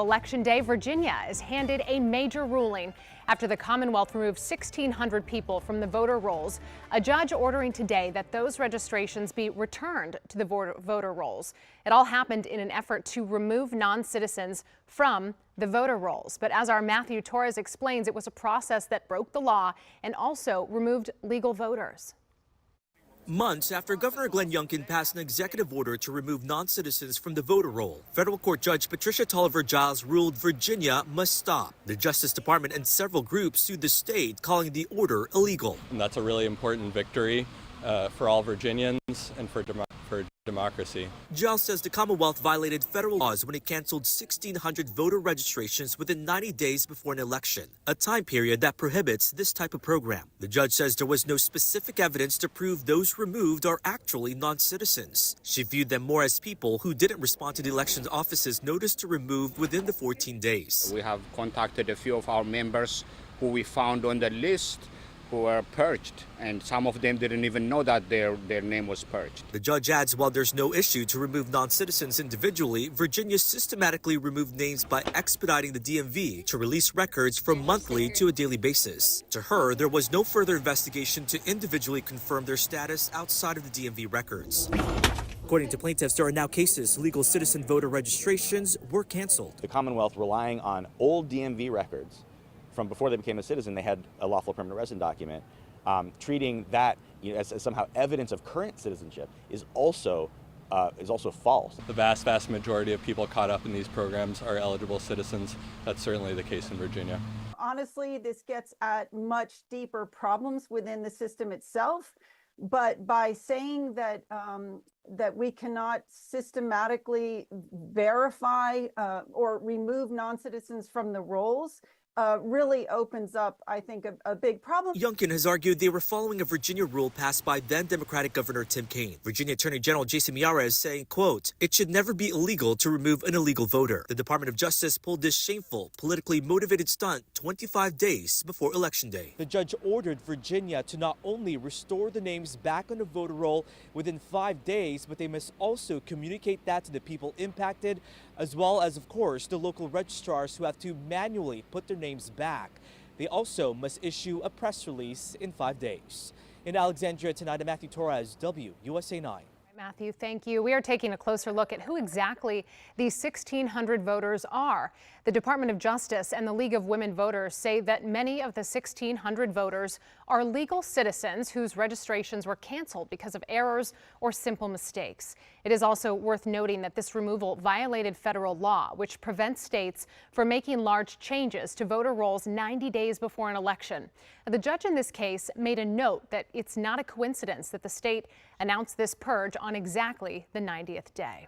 Election Day, Virginia is handed a major ruling after the Commonwealth removed 1,600 people from the voter rolls. A judge ordering today that those registrations be returned to the voter rolls. It all happened in an effort to remove non-citizens from the voter rolls. But as our Matthew Torres explains, it was a process that broke the law and also removed legal voters. Months after Governor Glenn Youngkin passed an executive order to remove non-citizens from the voter roll, federal court judge Patricia Tolliver-Giles ruled Virginia must stop. The Justice Department and several groups sued the state, calling the order illegal. And that's a really important victory for all Virginians and for democracy. Giles says the Commonwealth violated federal laws when it canceled 1,600 voter registrations within 90 days before an election, a time period that prohibits this type of program. The judge says there was no specific evidence to prove those removed are actually non-citizens. She viewed them more as people who didn't respond to the elections office's notice to remove within the 14 days. We have contacted a few of our members who we found on the list who were purged, and some of them didn't even know that their name was purged. The judge adds while there's no issue to remove non-citizens individually, Virginia systematically removed names by expediting the DMV to release records from monthly to a daily basis. To her, there was no further investigation to individually confirm their status outside of the DMV records. According to plaintiffs, there are now cases legal citizen voter registrations were canceled. The Commonwealth relying on old DMV records from before they became a citizen. They had a lawful permanent resident document. Treating that as somehow evidence of current citizenship is also false. The vast majority of people caught up in these programs are eligible citizens. That's certainly the case in Virginia. Honestly, this gets at much deeper problems within the system itself. But by saying that that we cannot systematically verify or remove non-citizens from the rolls really opens up, I think, a big problem. Youngkin has argued they were following a Virginia rule passed by then Democratic Governor Tim Kaine. Virginia Attorney General Jason Miara is saying, quote, "It should never be illegal to remove an illegal voter." The Department of Justice pulled this shameful, politically motivated stunt 25 days before Election Day. The judge ordered Virginia to not only restore the names back on the voter roll within 5 days, but they must also communicate that to the people impacted, as well as, of course, the local registrars who have to manually put their names back. They also must issue a press release in 5 days. In Alexandria tonight, I'm Matthew Torres, WUSA 9. Matthew, thank you. We are taking a closer look at who exactly these 1,600 voters are. The Department of Justice and the League of Women Voters say that many of the 1,600 voters are legal citizens whose registrations were canceled because of errors or simple mistakes. It is also worth noting that this removal violated federal law, which prevents states from making large changes to voter rolls 90 days before an election. The judge in this case made a note that it's not a coincidence that the state announced this purge on exactly the 90th day.